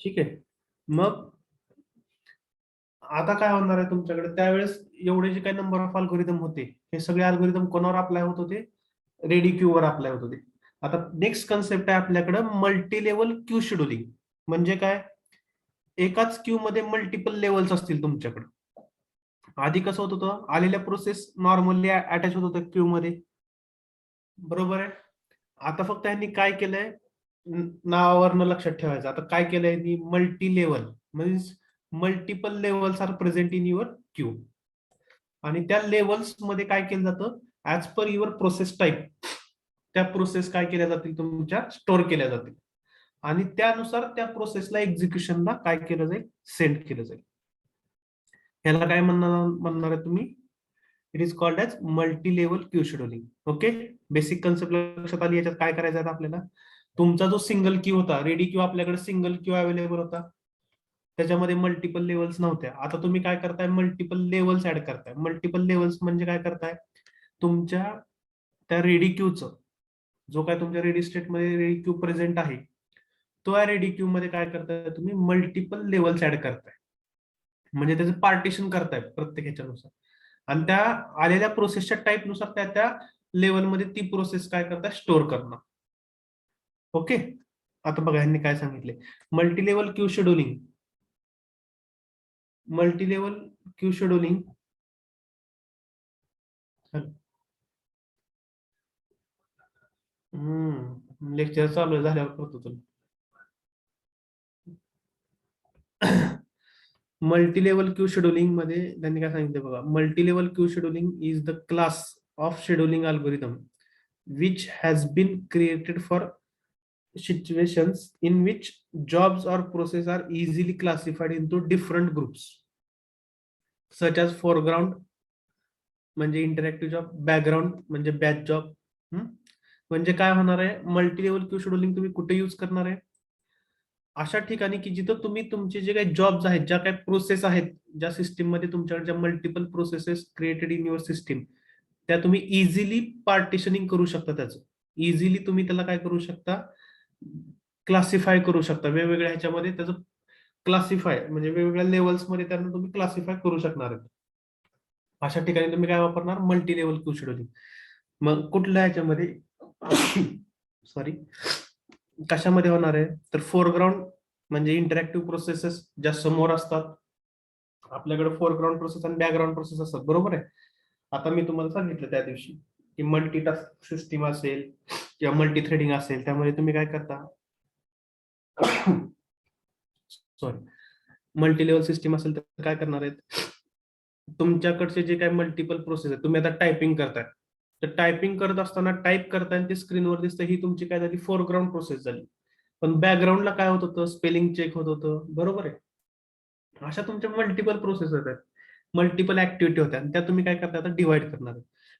ठीक आहे. मग आता काय होणार आहे तुमच्याकडे त्यावेळेस एवढे जे काही नंबर ऑफ अल्गोरिदम होते हे सगळे अल्गोरिदम कोणावर अप्लाय होत होते? रेडी क्यू वर अप्लाय होत होते. आता नेक्स्ट कन्सेप्ट आहे आपल्याकडे मल्टी लेवल क्यू शेड्युलिंग. म्हणजे काय? एकाच क्यू मध्ये मल्टिपल लेवल्स असतील तुमच्याकडे. आधी कसं होत होतं, आलेल्या प्रोसेस नॉर्मली अटॅच होत होत्या क्यू मध्ये, बरोबर आहे. आता फक्त यांनी काय केलंय, नावावरनं लक्षात ठेवायचं. आता काय केलंय, multi level means multiple levels are present in your queue. आणि त्या लेवल्स मध्ये काय केलं जातं, as per your process type त्या प्रोसेस काय केल्या जातील, तुमच्या स्टोअर केल्या जातील. आणि त्यानुसार त्या प्रोसेसला एक्झिक्युशनला काय केलं जाईल, सेंड केलं जाईल. ह्याला काय म्हणणार आहे तुम्ही? It is called as multi level queue scheduling. Okay, basic concept लक्षात आली. याच्यात काय करायचं आहे आपल्याला, तुमचा जो सिंगल क्यू होता, रेडी क्यू, आपल्याकडे सिंगल क्यू अवेलेबल होता, त्याच्यामध्ये मल्टिपल लेवल्स नव्हत्या. आता तुम्ही काय करताय, मल्टिपल लेवल्स ऍड करताय. मल्टिपल लेवल्स म्हणजे काय करताय, तुमच्या त्या रेडी क्यूचं जो काय तुमच्या रेडी स्टेटमध्ये रेडी क्यू प्रेझेंट आहे, तो या रेडी क्यू मध्ये काय करताय, तुम्ही मल्टिपल लेवल्स ऍड करताय. म्हणजे त्याचं पार्टिशन करताय प्रत्येक ह्याच्यानुसार. आणि त्या आलेल्या प्रोसेसच्या टाईपनुसार त्या त्या लेवलमध्ये ती प्रोसेस काय करताय, स्टोअर करणं. ओके. आता बघा ह्यांनी काय सांगितले, multi level queue scheduling. Multi level queue scheduling lecture चालू झाल्यावर करतो तुला. मल्टी लेवल क्यू शेड्युलिंग मध्ये त्यांनी काय सांगितलं बघा, multi level queue scheduling is the class of scheduling algorithm which has been created for situations in which jobs or processes are easily classified into different groups such as foreground म्हणजे interactive job, background म्हणजे batch job. म्हणजे काय होणार आहे, multi level queue scheduling तुम्ही कुठे use करणार आहे, अशा ठिकाणी की जिथं तुम्ही तुमचे जे काही जॉब्स आहेत, ज्या काही प्रोसेस आहेत, ज्या सिस्टीम मध्ये तुमच्याकडे ज्या multiple processes created in your system, त्या तुम्ही इझिली पार्टिशनिंग करू शकता. त्याचं इझिली तुम्ही त्याला काय करू शकता, क्लासिफाय करू शकता. वेगवेगळ्या ह्याच्यामध्ये त्याचं क्लासिफाय म्हणजे वेगवेगळ्या लेवल्समध्ये त्यांना तुम्ही क्लासिफाय करू शकणार आहेत. अशा ठिकाणी तुम्ही काय वापरणार, मल्टी लेवल क्यू शेड्युलिंग. मग कुठल्या ह्याच्यामध्ये सॉरी कशामध्ये होणार आहे, तर फोरग्राऊंड म्हणजे इंटरॅक्टिव्ह प्रोसेसेस ज्या समोर असतात. आपल्याकडे फोरग्राऊंड प्रोसेस आणि बॅकग्राऊंड प्रोसेस असतात, बरोबर आहे. आता मी तुम्हाला सांगितलं त्या दिवशी की मल्टीटास्क सिस्टीम असेल किंवा मल्टी थ्रेडिंग असेल, त्यामध्ये तुम्ही काय करता, सॉरी, मल्टी लेवल सिस्टीम असेल तर काय करणार आहेत, तुमच्याकडचे जे काही मल्टिपल प्रोसेस आहेत, तुम्ही आता टायपिंग करताय, तर टायपिंग करत असताना टाईप करताय आणि ते स्क्रीनवर दिसतं, ही तुमची काय झाली, फोरग्राऊंड प्रोसेस झाली. पण बॅकग्राऊंडला काय होत होतं, स्पेलिंग चेक होत होतं, बरोबर आहे. अशा तुमच्या मल्टिपल प्रोसेस आहेत, मल्टिपल ऍक्टिव्हिटी होत्या, आणि त्या तुम्ही काय करता, आता डिवाइड करणार.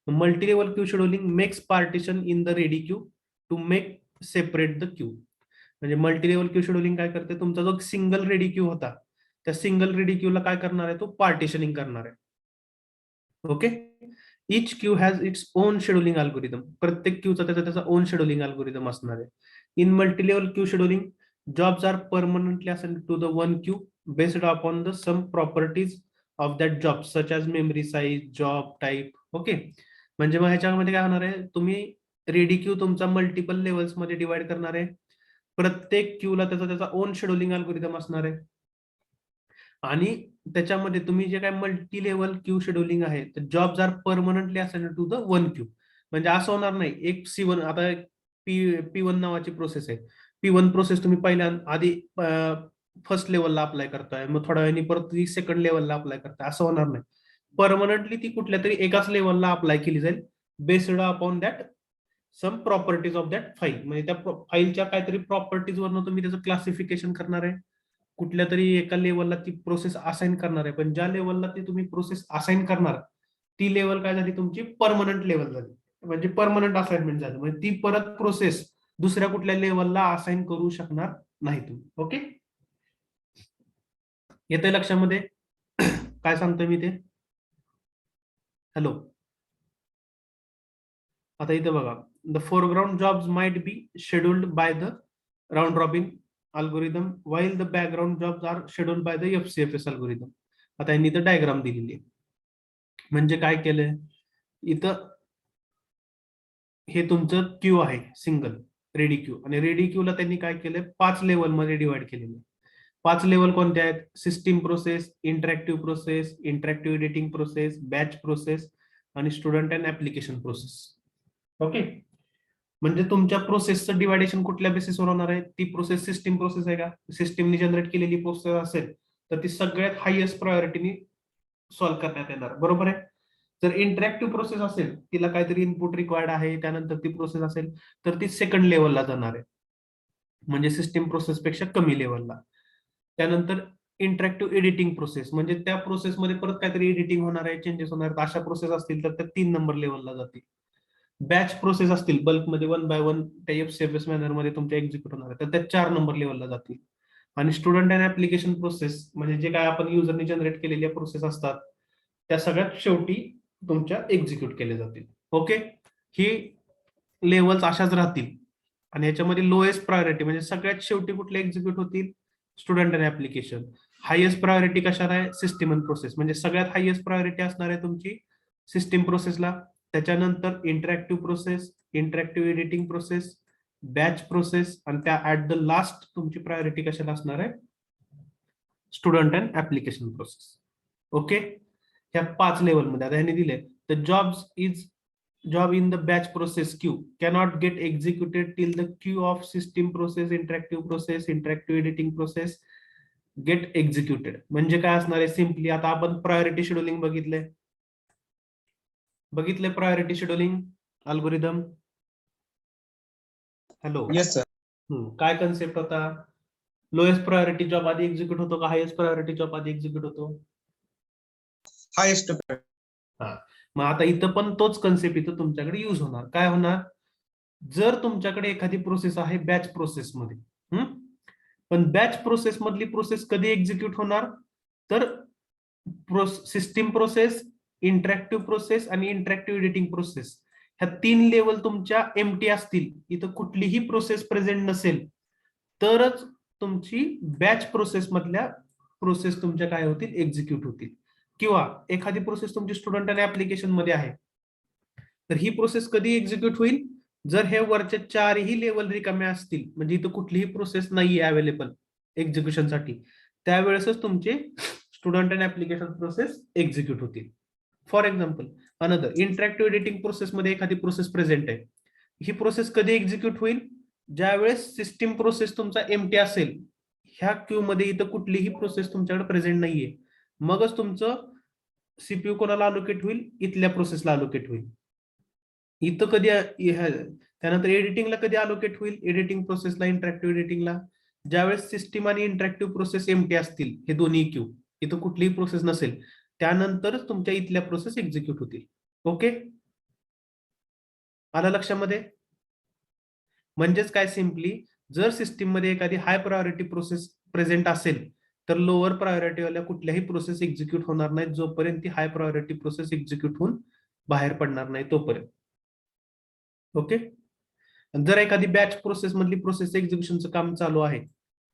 Multi level queue scheduling makes partition in the ready queue to make separate the queue. म्हणजे मल्टी लेवल क्यू शेड्युलिंग काय करते, तुमचा जो सिंगल रेडी क्यू होता, त्या सिंगल रेडी क्यूला काय करणार आहे, तो पार्टिशनिंग करणार आहे. Okay. Each queue has its own scheduling algorithm. प्रत्येक क्यूचा त्याचा ओन शेड्युलिंग अल्गोरिदम असणार आहे. In multi level queue scheduling, jobs are permanently assigned to the one queue based upon the some properties of that job such as memory size, job type. Okay. म्हणजे मग ह्याच्यामध्ये काय होणार आहे, तुम्ही ready queue तुमचा मल्टिपल लेवल्स मध्ये divide करणार आहे. प्रत्येक क्यूला त्याचा ओन शेड्युलिंग अल्गोरिदम असणार आहे. आणि त्याच्यामध्ये तुम्ही जे काय मल्टी लेवल क्यू शेड्युलिंग आहे, तर jobs are permanently assigned to the one queue. म्हणजे असं होणार नाही, एक C1 आता P1 नावाची प्रोसेस आहे. P1 प्रोसेस तुम्ही पहिल्या आधी फर्स्ट लेवलला अप्लाय करताय, मग थोड्या वेळाने परत ती सेकंड लेवलला अप्लाय करताय, असं होणार नाही. परमनंटली ती कुठल्या तरी एकाच लेवलला अप्लाय केली जाईल based upon that some properties of that file. म्हणजे त्या फाईलच्या काहीतरी प्रॉपर्टीज वरनं तुम्ही त्याचं क्लासिफिकेशन करणार आहे, कुठल्या तरी एका लेवलला ती प्रोसेस असाइन करणार आहे. पण ज्या लेवलला ती तुम्ही प्रोसेस असाइन करणार, ती लेवल काय झाली, तुमची परमनंट लेवल झाली, म्हणजे परमनंट असाइनमेंट झाली. म्हणजे ती परत प्रोसेस दुसऱ्या कुठल्या लेवलला असाइन करू शकणार नाही तुम्ही. ओके, येतंय लक्षामध्ये काय सांगतोय मी ते? हॅलो. आता इथे बघा, the foreground jobs might be scheduled by the round robin algorithm while the background jobs are scheduled by the FCFS algorithm. आता यांनी इथं डायग्राम दिलेली आहे. म्हणजे काय केलंय इथं, हे तुमचं क्यू आहे सिंगल रेडी क्यू, आणि रेडी क्यूला त्यांनी काय केलंय 5 लेवल मध्ये डिवाइड केलेले. 5 लेवल कोणते आहेत? System process, interactive process, interactive editing process, batch process आणि student and application process. Okay, म्हणजे तुमच्या प्रोसेसचं डिवायडेशन कुठल्या बेसिसवर होणार आहे? ती प्रोसेस सिस्टीम प्रोसेस आहे का? सिस्टीमने जनरेट केलेली प्रोसेस असेल तर ती सगळ्यात हायएस्ट प्रायोरिटीने सॉल्व्ह करण्यात येणार, बरोबर आहे. जर इंटरॅक्टिव्ह प्रोसेस असेल, तिला काहीतरी इनपुट रिक्वायर्ड आहे, त्यानंतर ती प्रोसेस असेल तर ती सेकंड लेवलला जाणार आहे, म्हणजे सिस्टीम प्रोसेस पेक्षा कमी लेवलला. त्यानंतर इंटरॅक्टिव्ह एडिटिंग प्रोसेस, म्हणजे त्या प्रोसेसमध्ये परत काहीतरी एडिटिंग होणार आहे, चेंजेस होणार आहेत, अशा प्रोसेस असतील तर त्या 3 नंबर लेवलला जातील. बॅच प्रोसेस असतील बल्कमध्ये 1 बाय 1 त्या FCFS मॅनर मध्ये तुमच्या एक्झिक्यूट होणार आहे, तर त्या 4 नंबर लेवलला जातील. आणि स्टुडंट अँड ऍप्लिकेशन प्रोसेस, म्हणजे जे काय आपण युजरने जनरेट केलेल्या प्रोसेस असतात त्या सगळ्यात शेवटी तुमच्या एक्झिक्यूट केले जातील. ओके, ही लेवल्स अशाच राहतील. आणि याच्यामध्ये लोएस्ट प्रायोरिटी म्हणजे सगळ्यात शेवटी कुठले एक्झिक्यूट होतील? Student and application. Highest priority कशाला आहे? सिस्टीम अँड प्रोसेस, म्हणजे सगळ्यात हायएस्ट प्रायोरिटी असणार आहे तुमची सिस्टीम प्रोसेसला. त्याच्यानंतर interactive process, interactive editing process, batch process, आणि त्या ऍट द लास्ट तुमची प्रायोरिटी कशाला असणार आहे? Student and application process. Okay, ह्या 5 लेवलमध्ये आता ह्यांनी दिले the job in the batch process queue cannot get executed till the queue of system process, interactive editing process get executed. म्हणजे काय असणार आहे? सिम्पली आता आपण प्रायोरिटी शेड्यूलिंग बघितले priority scheduling algorithm. Hello, yes sir. काय कन्सेप्ट होता? Lowest priority job आधी एक्झिक्यूट होतो का हायएस्ट प्रायोरिटी जॉब आधी एक्झिक्यूट होतो? हायेस्ट. हा, मग आता इथं पण तोच कन्सेप्ट इथं तुमच्याकडे युज होणार. काय होणार? जर तुमच्याकडे एखादी प्रोसेस आहे बॅच प्रोसेस मध्ये, पण बॅच प्रोसेस मधली प्रोसेस कधी एक्झिक्यूट होणार? तर सिस्टीम प्रोसेस, इंटरॅक्टिव्ह प्रोसेस आणि इंटरॅक्टिव्ह एडिटिंग प्रोसेस ह्या 3 लेवल तुमच्या एम्प्टी असतील, इथं कुठलीही प्रोसेस प्रेझेंट नसेल तरच तुमची बॅच प्रोसेस मधल्या प्रोसेस तुमच्या काय होतील? एक्झिक्यूट होतील. किंवा एखादी प्रोसेस तुमची स्टुडंट आणि ऍप्लिकेशन मध्ये आहे, तर ही प्रोसेस कधी एक्झिक्यूट होईल? जर हे वरच्या 4ही लेवल रिकाम्या असतील, म्हणजे इथं कुठलीही प्रोसेस नाहीये अवेलेबल एक्झिक्युशनसाठी, त्यावेळेसच तुमचे student and application process execute होतील. For example another interactive editing process मध्ये एखादी प्रोसेस प्रेझेंट आहे, ही प्रोसेस कधी एक्झिक्यूट होईल? ज्यावेळेस सिस्टीम प्रोसेस तुमचा एम्प्टी असेल, ह्या क्यू मध्ये इथं कुठलीही प्रोसेस तुमच्याकडे प्रेझेंट नाहीये, मगच तुमचं सीपीयू कोणाला अलोकेट होईल? इथल्या प्रोसेसला अलोकेट होईल. इथं कधी त्यानंतर एडिटिंगला कधी अलोकेट होईल? एडिटिंग प्रोसेसला, इंटरॅक्टिव्ह एडिटिंगला ज्यावेळेस सिस्टीम आणि इंटरॅक्टिव्ह प्रोसेस एम्प्टी असतील, हे दोन्ही क्यू, इथं कुठलीही प्रोसेस नसेल, त्यानंतरच तुमच्या इथल्या प्रोसेस एक्झिक्यूट होतील. ओके, आलं लक्षामध्ये? म्हणजेच काय, सिम्पली जर सिस्टीम मध्ये एखादी हाय प्रायोरिटी प्रोसेस प्रेझेंट असेल तर लोअर प्रायोरिटीवाल्या कुठल्याही प्रोसेस एक्झिक्यूट होणार नाहीत जोपर्यंत ती हाय प्रायोरिटी प्रोसेस एक्झिक्यूट होऊन बाहेर पडणार नाही तोपर्यंत. ओके, जर एखादी बॅच प्रोसेस मधली प्रोसेस एक्झिक्युशनचं काम चालू आहे,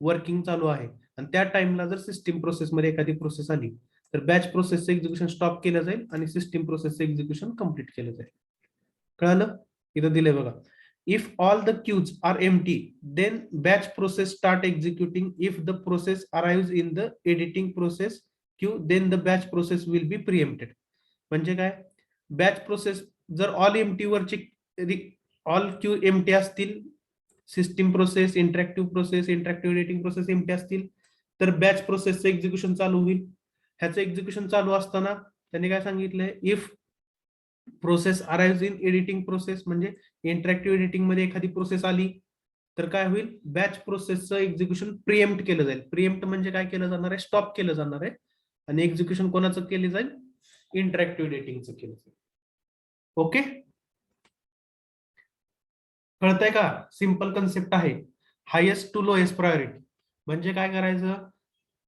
वर्किंग चालू आहे, आणि त्या टाइमला जर सिस्टीम प्रोसेस मध्ये एखादी प्रोसेस आली तर बॅच प्रोसेसचं एक्झिक्युशन स्टॉप केलं जाईल आणि सिस्टीम प्रोसेसचं एक्झिक्युशन कम्प्लीट केलं जाईल. कळालं? इथं दिलंय बघा. If all the queues are empty, then batch process start executing. If the process arrives in the editing process queue, then the batch process will be preempted. म्हणजे काय? बॅच प्रोसेस जर all empty वरची all Q empty असतील, system process, interactive editing process empty असतील, तर batch प्रोसेसचं execution चालू होईल. ह्याचं एक्झिक्युशन चालू असताना त्यांनी काय सांगितलंय? If process arrive in editing process, म्हणजे इंटरॅक्टिव्ह एडिटिंग मध्ये एखादी प्रोसेस आली तर काय होईल? बॅच प्रोसेसचं एक्झिक्युशन प्रिएम्प्ट केलं जाईल. प्रिएम्प्ट म्हणजे काय केलं जाणार आहे? स्टॉप केलं जाणार आहे. आणि एक्झिक्युशन कोणाचं केलं जाईल? इंटरॅक्टिव्ह एडिटिंगचं केलं जाईल. ओके, कळतंय का? सिंपल कन्सेप्ट आहे. हायेस्ट टू लोएस्ट प्रायोरिटी म्हणजे काय करायचं?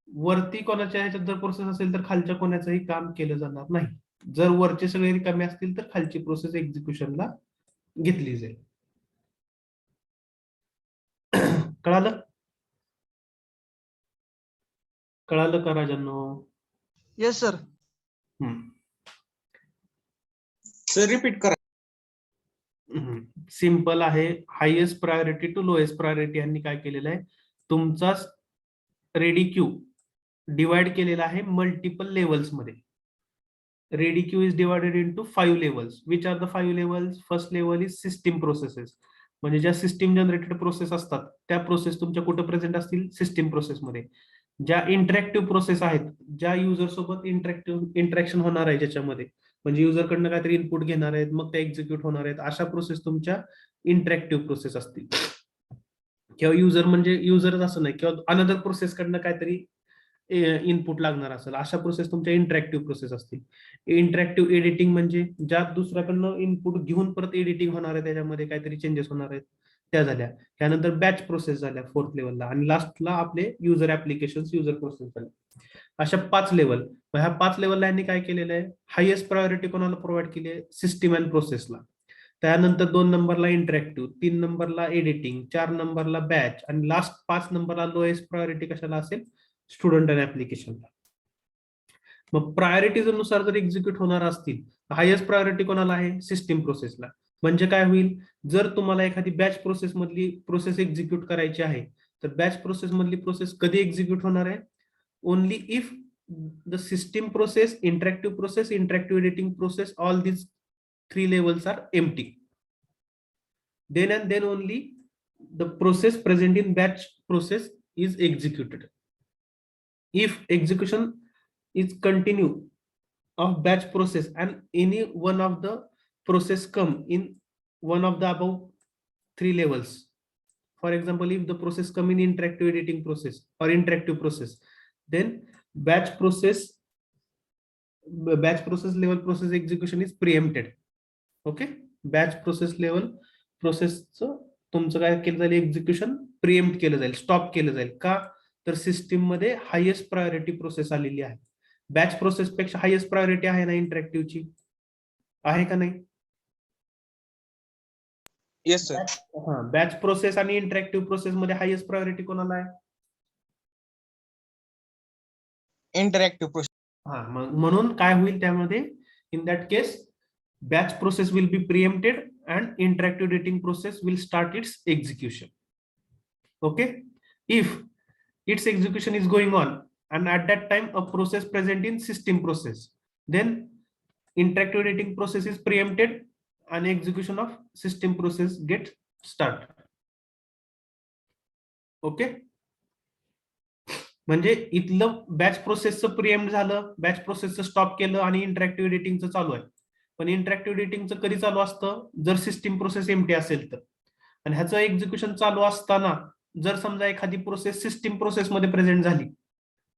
वरती कोणाच्या ह्याच्यात जर प्रोसेस असेल तर खालच्या कोणाचंही काम केलं जाणार नाही. जर वरचे सगळे रिकामे असतील तर खालची प्रोसेस एक्झिक्युशनला घेतली जाईल. कळालं? कळालं का राजांनो? Yes sir. सर रिपीट करा. सिंपल आहे. Highest priority to lowest priority यांनी काय केलेलं आहे, तुमचा रेडी क्यू डिवाइड केलेला आहे मल्टिपल लेवल्स मध्ये. Ready queue is divided into 5 levels. Which are the 5 levels? First level is system processes, म्हणजे ज्या सिस्टीम जनरेटेड प्रोसेस असतात त्या प्रोसेस तुमच्या कुठे प्रेझेंट असतील? सिस्टीम प्रोसेसमध्ये. ज्या इंटरॅक्टिव्ह प्रोसेस आहेत, ज्या युजर सोबत इंटरॅक्शन होणार आहे ज्याच्यामध्ये, म्हणजे युजर कडनं काहीतरी इनपुट घेणार आहेत मग त्या एक्झिक्यूट होणार आहेत, अशा प्रोसेस तुमच्या इंटरॅक्टिव्ह प्रोसेस असतील. किंवा युजर म्हणजे युजरच असं नाही, किंवा अनदर प्रोसेस कडनं काहीतरी इनपुट लागणार असेल, अशा प्रोसेस तुमच्या इंटरॅक्टिव्ह प्रोसेस असतील. इंटरॅक्टिव्ह एडिटिंग म्हणजे ज्यात दुसऱ्याकडनं इनपुट घेऊन परत एडिटिंग होणार आहे, त्याच्यामध्ये काहीतरी चेंजेस होणार आहेत, त्या झाल्या. त्यानंतर बॅच प्रोसेस झाल्या 4th लेवलला, आणि लास्टला आपले युजर ऍप्लिकेशन युजर प्रोसेस झाले. अशा 5 लेवल. ह्या 5 लेवलला यांनी काय केलेलं आहे, हायेस्ट प्रायोरिटी कोणाला प्रोव्हाइड केली आहे? सिस्टीम अँड प्रोसेसला. त्यानंतर 2 नंबरला इंटरॅक्टिव्ह, 3 नंबरला एडिटिंग, 4 नंबरला बॅच, आणि लास्ट 5 नंबरला लोएस्ट प्रायोरिटी कशाला असेल? स्टुडंट अँड ऍप्लिकेशनला. मग प्रायोरिटीज नुसार जर एक्झिक्यूट होणार असतील, हायेस्ट प्रायोरिटी कोणाला आहे? सिस्टीम प्रोसेसला. म्हणजे काय होईल, जर तुम्हाला एखादी बॅच प्रोसेस मधली प्रोसेस एक्झिक्यूट करायची आहे, तर बॅच प्रोसेस मधली प्रोसेस कधी एक्झिक्यूट होणार आहे? Only if the system process, interactive editing process, all these 3 levels are empty. Then and then only the process present in batch process is executed. If execution is continue of batch process and any one of the process come in one of the above 3 levels, for example, if the process come in interactive editing process or interactive process, then batch process level process execution is preempted. Okay, batch process level प्रोसेसचं तुमचं काय केलं जाईल? Execution प्रिएम्प्ट केलं जाईल, stop केलं जाईल. का? तर सिस्टीम मध्ये हायेस्ट प्रायोरिटी प्रोसेस आलेली आहे. बॅच प्रोसेस पेक्षा हायेस्ट प्रायोरिटी आहे ना इंटरॅक्टिव्हची, आहे का नाही? Yes sir. हा, बॅच प्रोसेस आणि इंटरॅक्टिव्ह प्रोसेस मध्ये हायेस्ट प्रायोरिटी कोणाला आहे? Interactive process. हा, मग म्हणून काय होईल त्यामध्ये? In that case batch process will be preempted and interactive editing process will start its execution. Okay, if its execution is going on and at that time a process present in system process, then interactive editing process is preempted and execution of system process gets started. Okay, म्हणजे इथलं batch प्रोसेसचं प्रिएम्प्ट झालं, batch प्रोसेसचं stop केलं आणि interactive एडिटिंगचं चालू आहे. पण interactive एडिटिंगचं कधी चालू असतं? जर सिस्टीम प्रोसेस एम्प्टी असेल तर. आणि ह्याचं एक्झिक्युशन चालू असताना जर समजा एखादी प्रोसेस सिस्टीम प्रोसेसमध्ये प्रेझेंट झाली,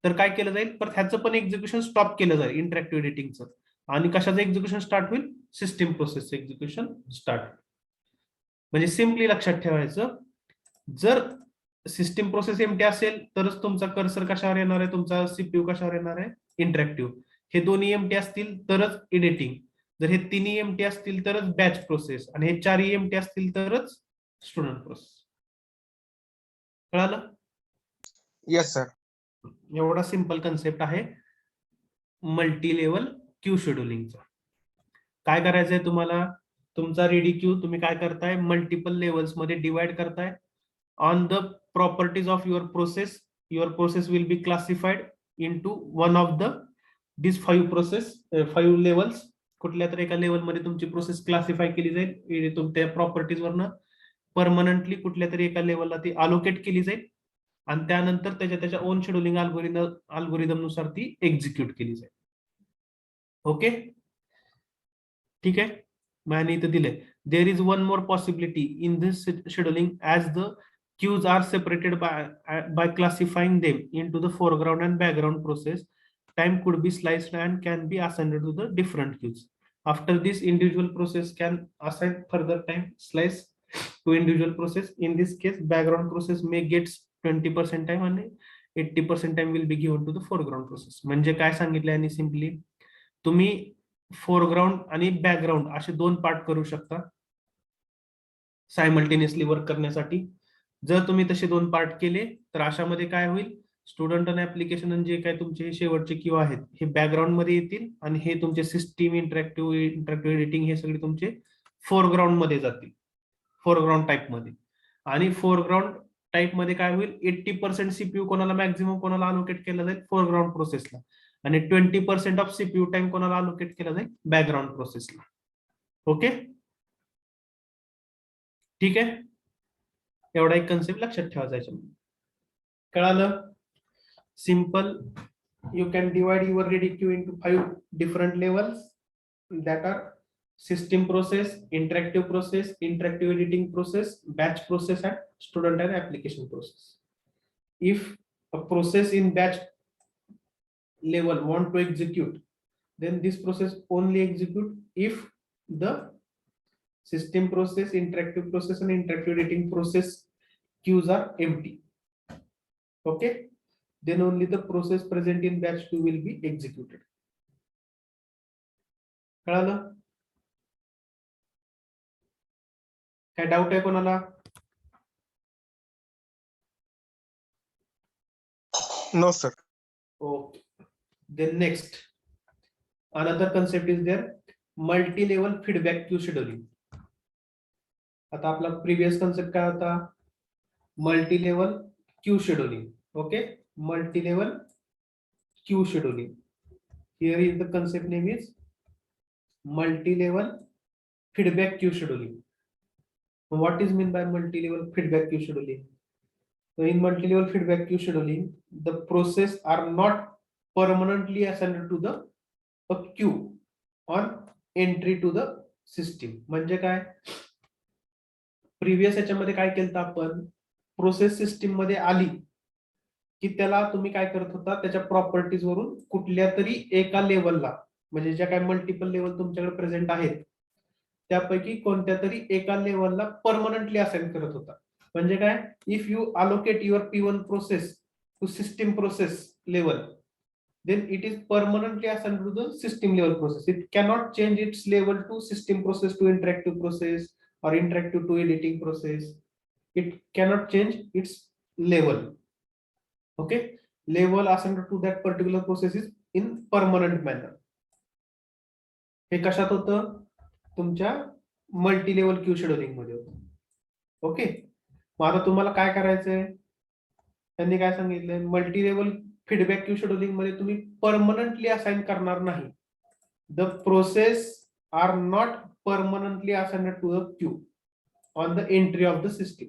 तर काय केलं जाईल? तर ह्याचं पण एक्झिक्युशन स्टॉप केलं जाईल इंटरॅक्टिव्ह एडिटिंगचं. आणि कशाचं एक्झिक्युशन स्टार्ट होईल? सिस्टीम प्रोसेसचं एक्झिक्युशन स्टार्ट. म्हणजे सिम्पली लक्षात ठेवायचं, जर सिस्टीम प्रोसेस एम्प्टी असेल तरच तुमचा कर्सर कशावर येणार आहे? तुमचा सीपीयू कशावर येणार आहे? इंटरॅक्टिव्ह. हे दोन्ही एम्प्टी असतील तरच एडिटिंग. जर हे तिन्ही एम्प्टी असतील तरच बॅच प्रोसेस, आणि हे 4ही एम्प्टी असतील तरच स्टुडंट प्रोसेस. कळालं? Yes sir. एवढा सिंपल कन्सेप्ट आहे मल्टी लेवल क्यू शेड्युलिंगचा. काय करायचंय तुम्हाला? तुमचा रेडी क्यू तुम्ही काय करताय? मल्टिपल लेवल्स मध्ये डिवाइड करताय. On the properties of your process will be classified into one of the this 5 levels. कुठल्या तरी एका लेवलमध्ये तुमची प्रोसेस क्लासिफाय केली जाईल तुमच्या प्रॉपर्टीज वरनं. परमनंटली कुठल्या तरी एका लेवलला ती अलोकेट केली जाईल आणि त्यानंतर त्याच्या ओन शेड्युलिंग अल्गोरिदम नुसार ती एक्झिक्यूट केली जाईल. ओके, ठीक आहे. मग इथं दिलंय, there is one more possibility in this scheduling as the queues are separated by classifying them into the foreground and background process. Time could be sliced and can be assigned to the different queues. After this, individual process can assign further time slice to individual process. In this case, background process may get 20% time and 80% time will be given to the foreground process. म्हणजे काय सांगितलं आणि simply तुम्ही foreground आणि background असे 2 part करू शकता simultaneously work करण्यासाठी. जर तुम्ही तसे 2 पार्ट केले तर अशामध्ये काय होईल? स्टुडंट आणि ऍप्लिकेशन जे काय तुमचे शेवटचे क्यू आहेत हे बॅकग्राऊंड मध्ये येतील आणि हे तुमचे सिस्टीम इंटरॅक्टिव्ह एडिटिंग हे सगळे तुमचे फोरग्राऊंड मध्ये जातील, फोरग्राऊंड टाईप मध्ये. आणि फोरग्राऊंड टाईप मध्ये काय होईल, 80% सीपीयू कोणाला मॅक्झिमम कोणाला अलोकेट केला जाईल फोरग्राऊंड प्रोसेसला, आणि 20% ऑफ सीपीयू टाइम कोणाला अलोकेट केला जाईल बॅकग्राऊंड प्रोसेसला. ओके, ठीक आहे. एवढा एक कन्सेप्ट लक्षात ठेवायचा याच्यामध्ये. कळालं? Simple. You can divide your ready queue into 5 different levels that are system process, interactive process, interactive editing process, batch process, and student and application process. If a process in batch level want to execute, then this process only execute if the system process, interactive process, and interactive editing process queues are empty. Okay, then only the process present in batch 2 will be executed. कळालं? काय doubt आहे कोणाला? No, sir. Okay. Then next, another concept is there, multi-level feedback queue scheduling. आता आपला previous concept काय होता? Multi level queue scheduling. Okay, multi level queue scheduling. Here is the concept name is multi-level feedback queue scheduling. What is meant by multi-level feedback queue scheduling? So in multi-level feedback queue scheduling, the process are not permanently assigned to the a queue on entry to the system. म्हणजे काय? Previous याच्यामध्ये काय केलं आपण, process system मध्ये आली की त्याला तुम्ही काय करत होता, त्याच्या प्रॉपर्टीज वरून कुठल्या तरी एका लेवलला, म्हणजे ज्या काय मल्टिपल लेवल तुमच्याकडे प्रेझेंट आहेत त्यापैकी कोणत्या तरी एका लेवलला परमनंटली असाइन करत होता. म्हणजे काय, if you allocate your P1 process to system process level, then it is permanently assigned to the system level process. It cannot change its level to system process to interactive process or interactive to editing process. It cannot change its level. Okay, level assigned to that particular process is in permanent manner. हे कशात होतं? तुमच्या multi level Q scheduling मध्ये होतं. Okay, मग आता तुम्हाला काय करायचंय, त्यांनी काय सांगितलंय, multi level feedback queue scheduling मध्ये तुम्ही परमनंटली असाइन करणार नाही. The process are not permanently assigned to the queue on the entry of the system.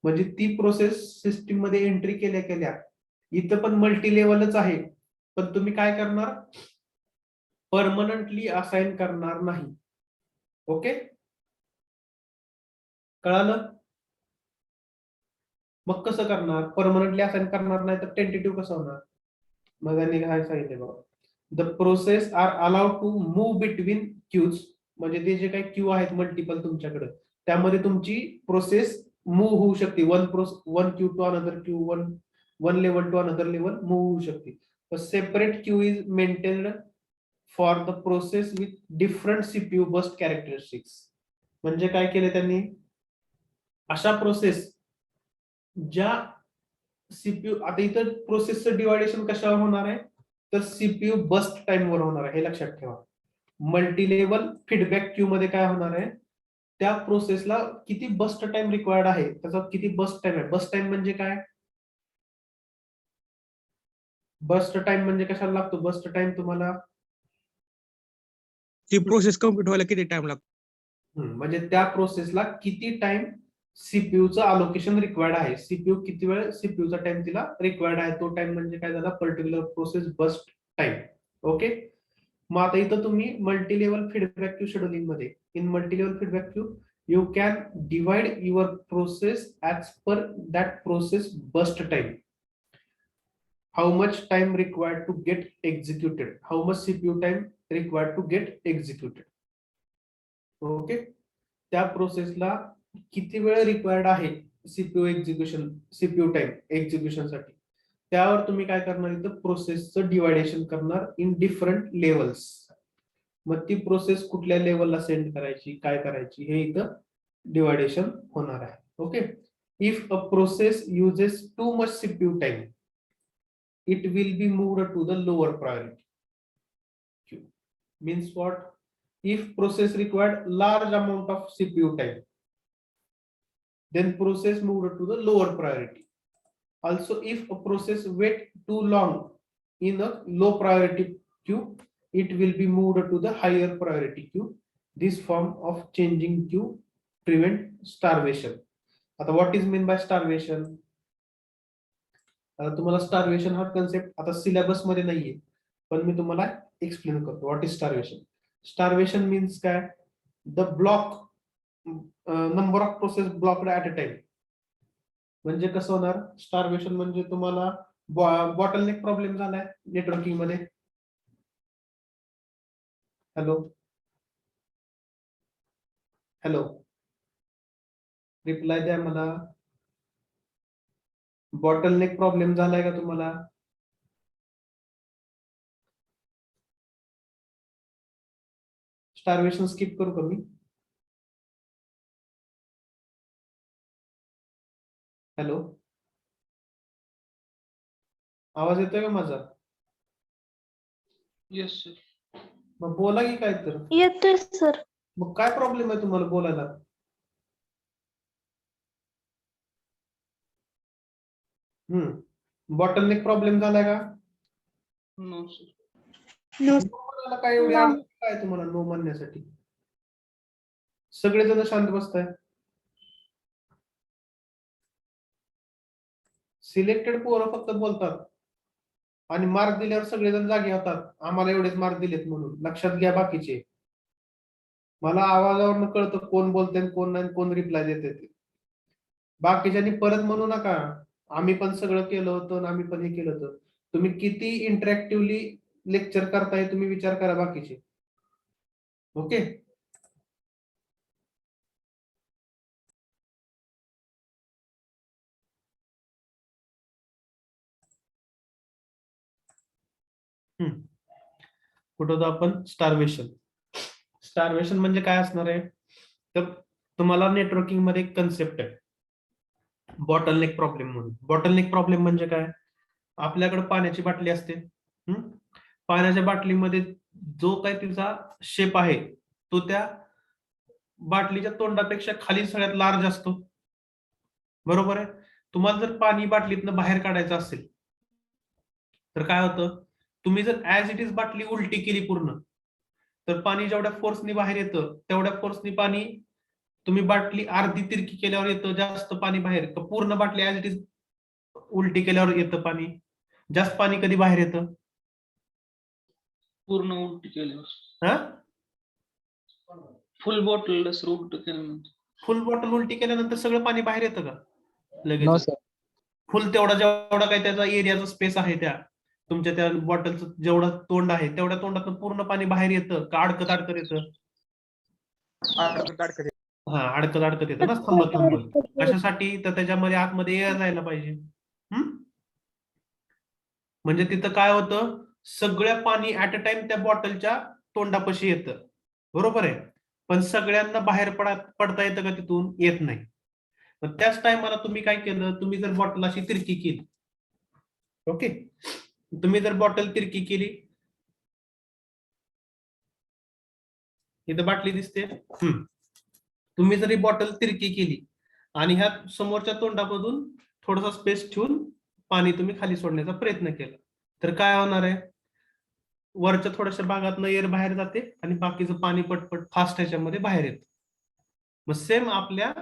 म्हणजे ती प्रोसेस सिस्टीम मध्ये एंट्री केल्या इथं पण मल्टी लेवलच आहे, पण तुम्ही काय करणार, परमनंटली असाइन करणार नाही. ओके, कळालं? मग कसं करणार? परमनंटली असाइन करणार नाही तर टेंटेटिव्ह कसं होणार? मग त्यांनी काय सांगितलं बघा, the process are allowed to move between queues. म्हणजे ते जे काही क्यू आहेत मल्टिपल तुमच्याकडे, त्यामध्ये तुमची प्रोसेस मूव्ह होऊ शकते. One queue to another queue, one level to another level move होऊ शकते. Separate queue is maintained for the process with different CPU burst characteristics. म्हणजे काय केलं त्यांनी, अशा प्रोसेस ज्या सीपीयू, आता इथं प्रोसेसचं डिवायडेशन कशावर होणार आहे, तर सीपीयू बस्ट टाइम वर होणार आहे. हे लक्षात ठेवा. मल्टी लेवल फीडबॅक क्यू मध्ये काय होणार आहे, त्या प्रोसेसला किती बस्ट टाइम रिक्वायर्ड आहे, त्याचा किती बस्ट टाइम आहे. बस्ट टाइम म्हणजे काय, बस्ट टाइम म्हणजे कशाला लागतो बस्ट टाइम तुम्हाला, ती प्रोसेस कम्प्लीट व्हायला किती टाइम लागतो. म्हणजे त्या प्रोसेसला किती टाइम सीपीयूचं अलोकेशन रिक्वायर्ड आहे, सीपीयू किती वेळ सीपीयूचा टाइम तिला रिक्वायर्ड आहे, तो टाइम म्हणजे काय झाला, particular process burst time. Okay, मग आता इथं तुम्ही multi level feedback queue scheduling मध्ये, in multi level feedback queue you can divide your process as per that process burst time. How much time required to get executed, how much CPU time required to get executed. Okay, त्या प्रोसेसला किती वेळ required आहे CPU execution, CPU time execution साठी, त्यावर तुम्ही काय करणार, इथं प्रोसेसचं डिवायडेशन करणार इन डिफरंट लेवल्स. मग ती प्रोसेस कुठल्या लेवलला सेंड करायची, काय करायची, हे इथं डिवायडेशन होणार आहे. Okay, if a process uses too much CPU time, it will be moved to the lower priority queue. Means what? If process required large amount of CPU time, then process moved to the lower priority. Also, if a process wait too long in a low priority queue, it will be moved to the higher priority queue. This form of changing queue prevent starvation. आता what is mean by starvation? आता तुम्हाला starvation हा concept आता syllabus मध्ये नाहीये, पण मी तुम्हाला explain करतो. What is starvation. Starvation means काय? The block number of process blocked at a time. म्हणजे कसं होणार? स्टार्वेशन म्हणजे तुम्हाला बॉटलनेक प्रॉब्लेम झालाय नेटवर्किंग मध्ये. हॅलो हॅलो, रिप्लाय द्या मला. बॉटलनेक प्रॉब्लेम झालाय का तुम्हाला? स्टार्वेशन स्किप करू का मी? हॅलो, आवाज येतोय का माझा? Yes sir. मग बोला की काय तर. येतोय सर. मग काय प्रॉब्लेम आहे तुम्हाला बोलायला? बॉटलनेक प्रॉब्लेम झालाय का? No sir. नो बोलायला काय एवढी No. अडचण काय तुम्हाला नो म्हणण्यासाठी? सगळेजण शांत बसताय. सिलेक्टेड पोरं फक्त बोलतात आणि मार्क दिल्यावर सगळेजण जागे होतात. आम्हाला एवढेच मार्क दिलेत म्हणून. लक्षात घ्या बाकीचे. मला आवाजावरनं कळतं कोण बोलतंय कोण नाही, कोण रिप्लाय देते ते. बाकीच्यांनी परत म्हणू नका आम्ही पण सगळं केलं होतं आणि आम्ही पण हे केलं होतं. तुम्ही किती इंटरॅक्टिव्हली लेक्चर करताय तुम्ही विचार करा बाकीचे. ओके. कुठं होतो आपण? स्टार्वेशन. स्टार्वेशन म्हणजे काय असणार आहे? तर तुम्हाला नेटवर्किंग मध्ये एक कन्सेप्ट आहे बॉटलनेक प्रॉब्लेम म्हणून. बॉटलनेक प्रॉब्लेम म्हणजे काय? आपल्याकडे पाण्याची बाटली असते. पाण्याच्या बाटलीमध्ये जो काही तिचा शेप आहे तो त्या बाटलीच्या तोंडापेक्षा खाली सगळ्यात लार्ज असतो. बरोबर आहे. तुम्हाला जर पाणी बाटलीतनं बाहेर काढायचं असेल तर काय होतं? तुम्ही जर ऍज इट इज बाटली उलटी केली पूर्ण, तर पाणी जेवढ्या फोर्सनी बाहेर येतं तेवढ्या फोर्सनी पाणी, तुम्ही बाटली अर्धी तिरकी केल्यावर येतं जास्त पाणी बाहेर, तर पूर्ण बाटली ऍज इट इज उलटी केल्यावर येतं पाणी? जास्त पाणी कधी बाहेर येतं? पूर्ण उलटी केल्यावर. हा, फुल बॉटल सर उलट केल्यानंतर. फुल बॉटल उलटी केल्यानंतर सगळं पाणी बाहेर येतं का नो लगेच? सर. फुल तेवढा जेवढा काही त्याचा एरियाचा स्पेस आहे त्या तुमच्या त्या बॉटलचं जेवढं तोंड आहे तेवढ्या तोंडातून पूर्ण पाणी बाहेर येतं का अडकत अडकत येतं? हा, अडकत अडकत येतं ना, थांबत थांबत. कशासाठी? तर त्याच्यामध्ये आतमध्ये एअर जायला पाहिजे. म्हणजे तिथं काय होतं? सगळं पाणी ऍट अ टाइम त्या बॉटलच्या तोंडापाशी येतं. बरोबर आहे. पण सगळ्यांना बाहेर पडता येतं का तिथून? येत नाही. मग त्याच टाइमाला तुम्ही काय केलं? तुम्ही जर बॉटल अशी तिरकी केली, ओके, तुम्ही जर बॉटल तिरकी केली, इथं बाटली दिसते. तुम्ही जरी बॉटल तिरकी केली आणि ह्या समोरच्या तोंडामधून थोडासा स्पेस ठेवून पाणी तुम्ही खाली सोडण्याचा प्रयत्न केला, तर काय होणार आहे? वरच्या थोड्याशा भागातनं एअर बाहेर जाते आणि बाकीचं पाणी पटपट फास्ट ह्याच्यामध्ये बाहेर येतं. मग सेम आपल्या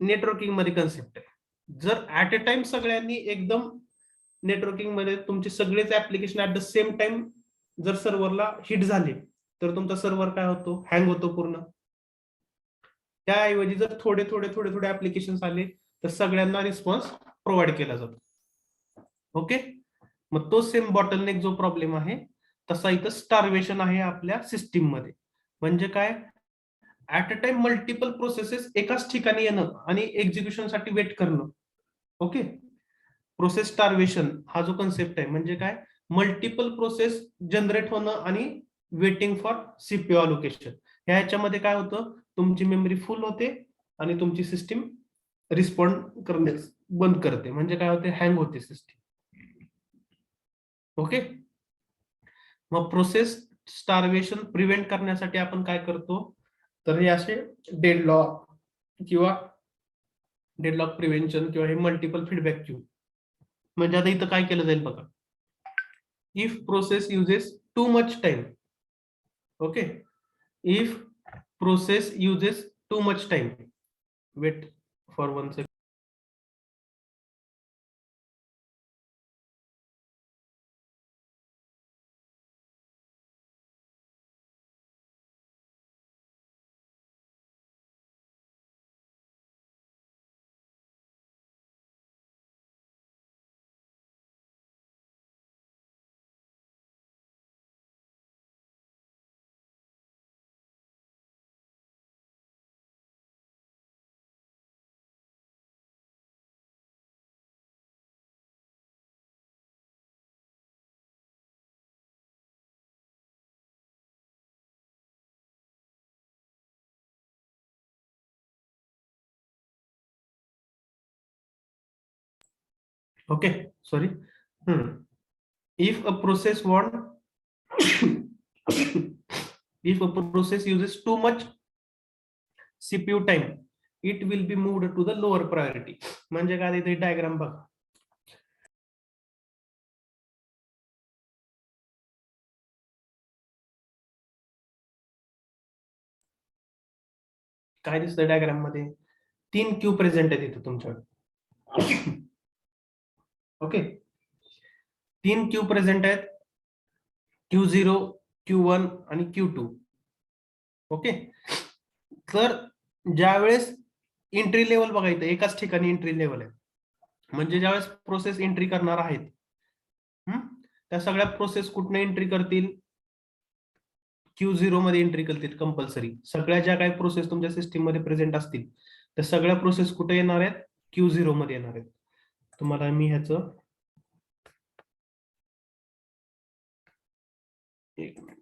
नेटवर्किंग मध्ये कन्सेप्ट आहे. जर ऍट अ टाइम सगळ्यांनी एकदम नेटवर्किंग मध्ये तुमचे सगळेच application at the same time जर सर्व्हरला हिट झाले तर तुमचा सर्व्हर काय होतो? हँग होतो पूर्ण. त्याऐवजी जर थोडे थोडे थोडे थोडे ऍप्लिकेशन आले तर सगळ्यांना रिस्पॉन्स प्रोव्हाइड केला जातो. ओके. मग तो सेम बॉटलनेक जो प्रॉब्लेम आहे तसा इथं स्टार्वेशन आहे आपल्या सिस्टीम मध्ये. म्हणजे काय? At a time multiple processes एकाच ठिकाणी येणं आणि एक्झिक्युशन साठी वेट करणं. ओके. प्रोसेस स्टार्वेशन हा जो कन्सेप्ट आहे म्हणजे काय? मल्टिपल प्रोसेस जनरेट होणं आणि वेटिंग फॉर सीपीयू अलोकेशन. ह्याच्यामध्ये काय होतं? तुमची मेमरी फुल होते आणि तुमची सिस्टीम रिस्पॉन्ड करणे बंद करते. म्हणजे काय होते? हँग होते सिस्टीम. ओके. मग प्रोसेस स्टार्वेशन प्रिव्हेंट करण्यासाठी आपण काय करतो, तर हे असे डेडलॉक किंवा डेडलॉक प्रिव्हेंशन किंवा हे मल्टिपल फीडबॅक क्यू. म्हणजे आता इथं काय केलं जाईल बघा, if process uses too much time. Okay, if process uses too much time, wait for 1 second. Okay, sorry. If a process if a process uses too much CPU time, it will be moved to the lower priority. म्हणजे काय, इथे diagram बघा. काय दिसतंय diagram मध्ये, 3 Q present आहेत इथे तुमच्याकडे. ओके, 3 क्यू प्रेझेंट आहेत, Q0, Q1 आणि Q2. ओके, तर ज्यावेळेस एंट्री लेवल बघा, इथे एकाच ठिकाणी एंट्री लेवल आहे. म्हणजे ज्यावेळेस प्रोसेस एंट्री करणार आहेत, त्या सगळ्या प्रोसेस कुठनं एंट्री करतील, Q0 मध्ये एंट्री करतील कंपल्सरी. सगळ्या ज्या काही प्रोसेस तुमच्या सिस्टीम मध्ये प्रेझेंट असतील त्या सगळ्या प्रोसेस कुठे येणार आहेत, Q0 मध्ये येणार आहेत. तुम्हाला मी ह्याचं एक मिनिट.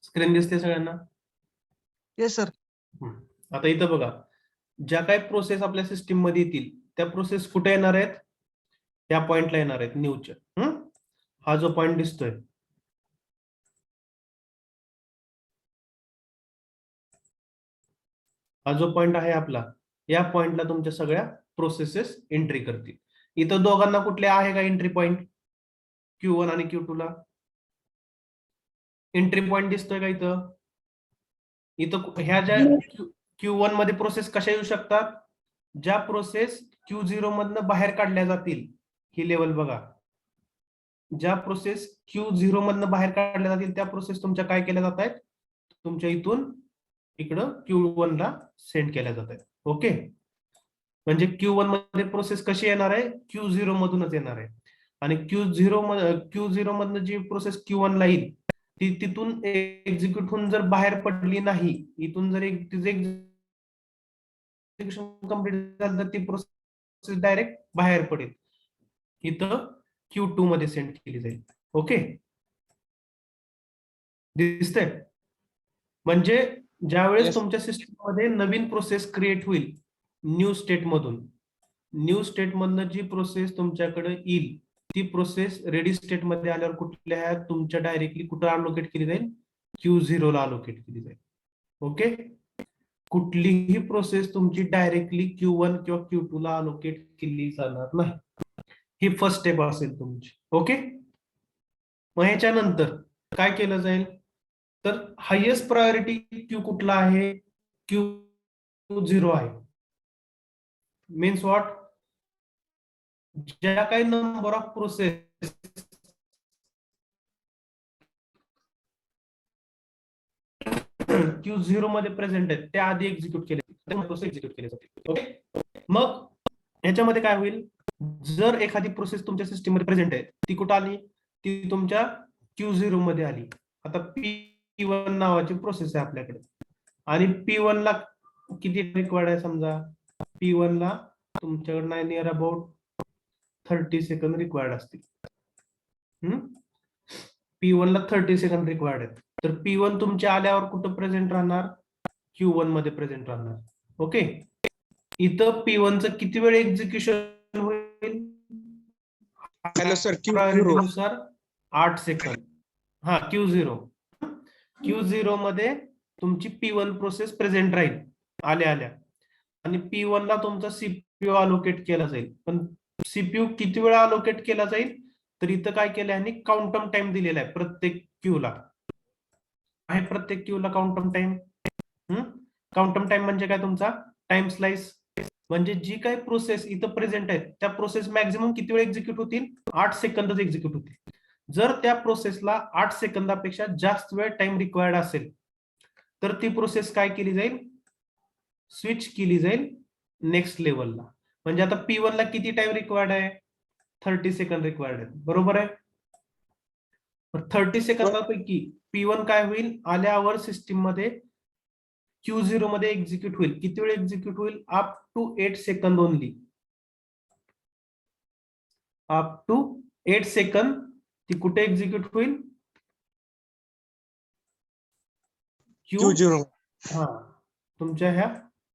स्क्रीन दिसते सगळ्यांना? Yes sir. आता इथं बघा, ज्या काही प्रोसेस आपल्या सिस्टीम मध्ये येतील त्या प्रोसेस कुठे येणार आहेत, या पॉइंटला येणार आहेत, न्यूच्या. हा जो पॉइंट दिसतोय, हा जो पॉइंट आहे आपला, या पॉइंटला तुमच्या सगळ्या प्रोसेसेस एंट्री करतील. इथं दोघांना कुठले आहे का एंट्री पॉइंट, Q1 आणि Q2 ला एंट्री पॉइंट दिसतोय का इथं? इथं ह्या ज्या Q1 मध्ये प्रोसेस कशा येऊ शकतात, ज्या प्रोसेस Q0 मधनं बाहेर काढल्या जातील, ही लेवल बघा. ज्या प्रोसेस Q0 मधनं बाहेर काढल्या जातील त्या प्रोसेस तुमच्या काय केल्या जात आहेत, तुमच्या इथून इकडं Q1 ला सेंड केल्या जात आहेत. ओके, म्हणजे Q1 मध्ये प्रोसेस कशी येणार आहे, Q0 मधूनच येणार आहे. आणि Q0 मधनं जी प्रोसेस Q1 ला येईल ती तिथून एक्झिक्यूट होऊन जर बाहेर पडली नाही, इथून जर तिचं एक्झिक्युशन कंप्लीट झालं तर ती प्रोसेस डायरेक्ट बाहेर पडेल, इथं Q2 मध्ये सेंड केली जाईल. ओके, दिसतंय? म्हणजे ज्यावेळेस Yes. तुमच्या सिस्टीम मध्ये नवीन प्रोसेस क्रिएट होईल न्यू स्टेट मधनं जी प्रोसेस तुमच्याकडे येईल ती प्रोसेस रेडी स्टेट मध्ये आल्यावर कुठल्या तुमच्या डायरेक्टली कुठं अलोकेट केली जाईल, Q0 ला अलोकेट केली जाईल. ओके, कुठलीही प्रोसेस तुमची डायरेक्टली Q1 किंवा Q2 ला अलोकेट केली जाणार नाही. ही फर्स्ट स्टेप असेल तुमची. ओके, मग ह्याच्यानंतर काय केलं जाईल, तर हायेस्ट प्रायोरिटी क्यू कुठला आहे, Q0 आहे. मीन्स व्हॉट, ज्या काही नंबर ऑफ प्रोसेस Q0 मध्ये प्रेझेंट आहेत त्या आधी एक्झिक्यूट केले जातील. ओके, मग याच्यामध्ये काय होईल, जर एखादी प्रोसेस तुमच्या सिस्टीम मध्ये प्रेझेंट आहे, ती कुठं आली, ती तुमच्या Q0 मध्ये आली. आता P1 नावाची प्रोसेस आहे आपल्याकडे, आणि P1 ला किती रिक्वायर्ड आहे, समजा P1 ला तुमच्याकडे नियर अबाउट 30 सेकंद रिक्वायर्ड असतील. P1 ला 30 सेकंद रिक्वायर्ड आहेत, तर P1 तुमच्या आल्यावर कुठं प्रेझेंट राहणार, Q1 मध्ये प्रेझेंट राहणार. ओके, इथं P1 चं किती वेळ एक्झिक्युशन होईल, हॅलो सर, प्रायोरिटी नुसार 8 सेकंद. हा, Q0 मध्ये तुमची P1 प्रोसेस प्रेझेंट राहील आल्या आल्या, आणि P1 ला तुमचा सीपीयू अलोकेट केला जाईल. पण सीपीयू किती वेळा अलोकेट केला जाईल, तर इथं काय केलं आणि काउंटम टाइम दिलेला आहे प्रत्येक क्यू ला. आहे प्रत्येक क्यू ला काउंटम टाइम. काउंटम टाइम म्हणजे काय, तुमचा टाइम स्लाइस. म्हणजे जी काही प्रोसेस इथं प्रेझेंट आहेत त्या प्रोसेस मॅक्झिमम किती वेळ एक्झिक्यूट होतील, 8 सेकंदच एक्झिक्यूट होतील. जर त्या प्रोसेसला 8 सेकंदापेक्षा जास्त वेळ टाइम रिक्वायर्ड असेल, तर ती प्रोसेस काय केली जाईल, स्विच केली जाईल नेक्स्ट लेवलला. म्हणजे आता P1 ला किती टाइम रिक्वायर्ड आहे, 30 सेकंद रिक्वायर्ड आहे, बरोबर आहे. 30 सेकंदापैकी P1 काय होईल, आल्यावर सिस्टीम मध्ये Q0 मध्ये एक्झिक्यूट होईल. किती वेळ एक्झिक्यूट होईल, up to 8 second only. Up to 8 second ती कुठे एक्झिक्यूट होईल, Q0. हा, तुमच्या ह्या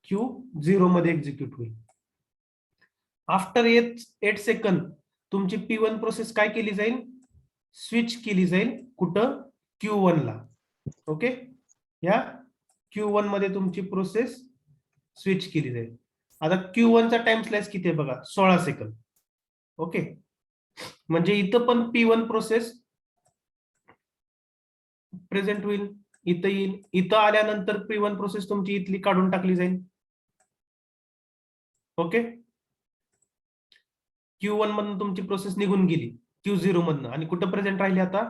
Q0 मध्ये एक्झिक्यूट होईल. आफ्टर 8 सेकंद तुमची P1 प्रोसेस काय केली जाईल, स्विच केली जाईल कुठं, Q1 ला. ओके, या Q1 मध्ये तुमची प्रोसेस स्विच केली जाईल. आता Q1 चा टाइम स्लाइस किती आहे बघा, 16 सेकंद. ओके, म्हणजे इथं पण P1 प्रोसेस प्रेझेंट होईल, इथं येईल. इथं आल्यानंतर P1 प्रोसेस तुमची इथली काढून टाकली जाईल. ओके, Q1 मधून तुमची प्रोसेस निघून गेली Q0 मधनं, आणि कुठं प्रेझेंट राहिली आता,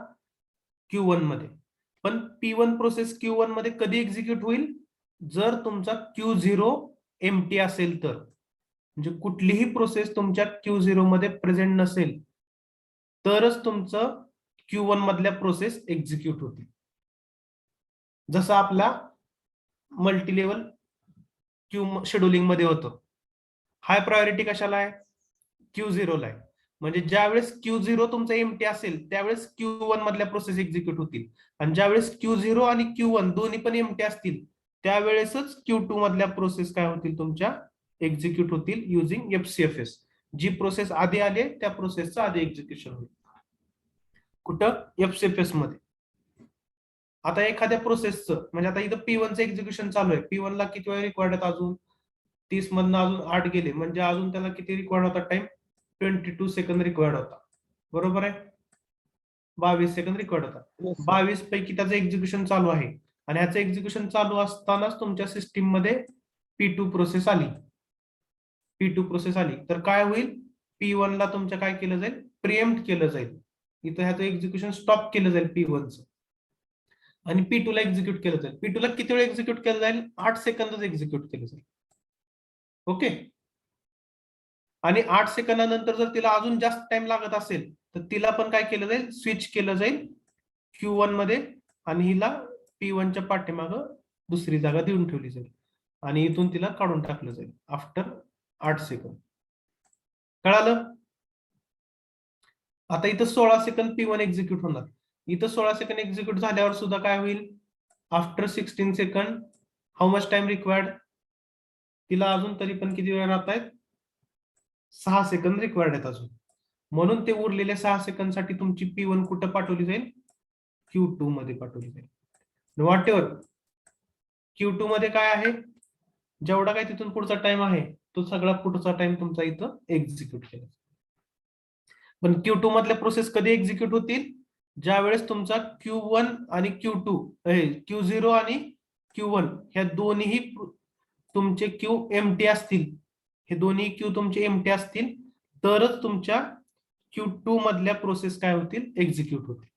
Q1 मध्ये. पण P1 प्रोसेस Q1 मध्ये कधी एक्झिक्यूट होईल, जर तुमचा Q0 एम्प्टी असेल तर. म्हणजे कुठलीही प्रोसेस तुमच्या Q0 मध्ये प्रेझेंट नसेल तरच तुमचं Q1 मधल्या प्रोसेस एक्झिक्यूट होतील. जसं आपला मल्टी लेवल क्यू शेड्युलिंग मध्ये होतं, हाय प्रायोरिटी कशाला आहे, Q0 ला आहे. म्हणजे ज्यावेळेस Q0 तुमचा एम्प्टी असेल त्यावेळेस Q1 मधल्या प्रोसेस एक्झिक्यूट होतील, आणि ज्यावेळेस Q0 आणि Q1 दोन्ही पण एम्प्टी असतील त्यावेळेसच Q2 मधल्या प्रोसेस काय होतील, तुमच्या एक्झिक्यूट होतील युजिंग FCFS. जी प्रोसेस आधी आली त्या प्रोसेसचं आधी एक्झिक्युशन होईल कुठं, FCFS मध्ये. आता एखाद्या प्रोसेसचं, म्हणजे आता इथं P1 चं एक्झिक्युशन चालू आहे, P1 ला किती वेळ रिक्वायर्ड आहेत, अजून 30 मधनं अजून 8 गेले, म्हणजे अजून त्याला किती रिक्वायर्ड होता टाइम, 22 सेकंद रिक्वायर्ड होता, बरोबर आहे. 22 सेकंद रिक्वायर्ड होता. 22 पैकी त्याचं एक्झिक्युशन चालू आहे, आणि ह्याचं एक्झिक्युशन चालू असतानाच तुमच्या सिस्टीम मध्ये P2 प्रोसेस आली. P2 प्रोसेस आली तर काय होईल, P1 ला तुमच्या काय केलं जाईल, प्रिएम्प्ट केलं जाईल. इथं ह्याचं एक्झिक्युशन स्टॉप केलं जाईल P1 चं, आणि P2 ला एक्झिक्यूट केलं जाईल. P2 ला किती वेळ एक्झिक्यूट केलं जाईल, 8 सेकंदच एक्झिक्यूट केलं जाईल. ओके, आणि 8 सेकंदानंतर जर तिला अजून जास्त टाइम लागत असेल तर तिला पण काय केलं जाईल, स्विच केलं जाईल Q1 मध्ये, आणि हिला P1 च्या पाठीमागं दुसरी जागा देऊन ठेवली जाईल, आणि इथून तिला काढून टाकलं जाईल आफ्टर 8 सेकंद. कळालं. आता इथं 16 सेकंद P1 एक्झिक्यूट होणार. इथं 16 सेकंद एक्झिक्यूट झाल्यावर सुद्धा काय होईल, after 16 second how much time required, तिला अजून तरी पण किती वेळ राहत आहेत, 6 सेकंद रिक्वायर्ड आहेत अजून. म्हणून ते उरलेल्या 6 सेकंद साठी तुमची P1 कुठं पाठवली जाईल, Q2 मध्ये पाठवली जाईल. व्हॉट एव्हर Q2 मध्ये काय आहे, जेवढा काही तिथून पुढचा टाइम आहे तो सगळा पुढचा टाइम तुमचा इथं एक्झिक्यूट केला. पण Q2 मधल्या प्रोसेस कधी एक्झिक्यूट होतील? ज्या वेळेस तुमचा Q1 आणि Q2 Q0 आणि Q1 ह्या दोन्ही तुमचे क्यू एमटी असतील, हे दोन्ही क्यू तुमचे एमटी असतील, तरच तुमच्या Q2 मधल्या प्रोसेस काय होतील? एक्झिक्यूट होतील.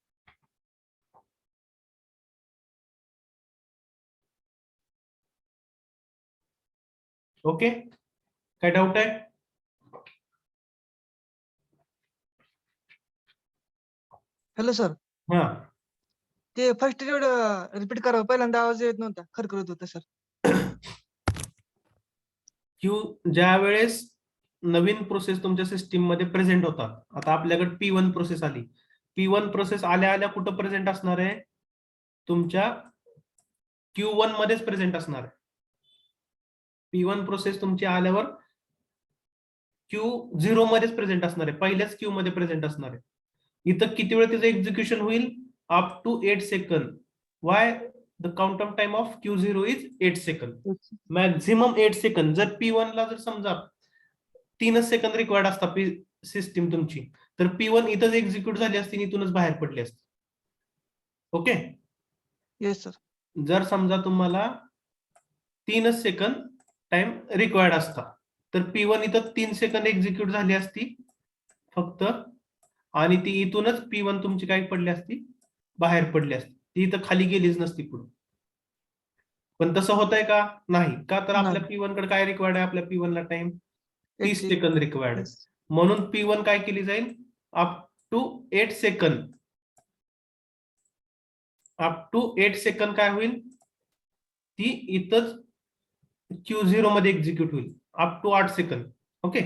ओके, काय डाऊट आहे? हॅलो सर, हा, ते फर्स्ट रिपीट करा, पहिल्यांदा आवाज येत नव्हता, खरखरत होता सर. क्यू ज्या वेळेस नवीन प्रोसेस तुमच्या सिस्टीम मध्ये प्रेझेंट होतात, आता आपल्याकडे P1 प्रोसेस आली, P1 प्रोसेस आल्या आल्या कुठं प्रेझेंट असणार आहे? तुमच्या Q1 मध्येच प्रेझेंट असणार आहे. P1 प्रोसेस तुमची आल्यावर Q0 मध्येच प्रेझेंट असणार आहे, पहिल्याच क्यू मध्ये प्रेझेंट असणार आहे. इथं किती वेळ त्याचं एक्झिक्युशन होईल? Up to 8 second. Why? The count time of Q0 is 8 second, maximum 8 second. जर P1 ला जर समजा 3 सेकंद रिक्वायर्ड असता सिस्टीम तुमची, तर P1 इथंच एक्झिक्यूट झाली असती, इथूनच बाहेर पडली असती. Okay, yes sir. जर समजा तुम्हाला 3 सेकंद टाइम रिक्वायर्ड असता, तर P1 इथं 3 सेकंद एक्झिक्यूट झाली असती फक्त, आणि ती इथूनच P1 तुमची काय पडली असती? बाहेर पडली असती, ती इथं खाली गेलीच नसती पुढे. पण तसं होतंय का? नाही. का? तर आपल्या P1 कडे काय रिक्वायर्ड आहे? आपल्या P1 ला टाइम 30 सेकंद रिक्वायर्ड आहे. म्हणून P1 काय केली जाईल? Up to 8 second. Up to 8 second काय होईल? ती इथंच Q0 मध्ये एक्झिक्यूट होईल, अप टू 8 सेकंद. ओके,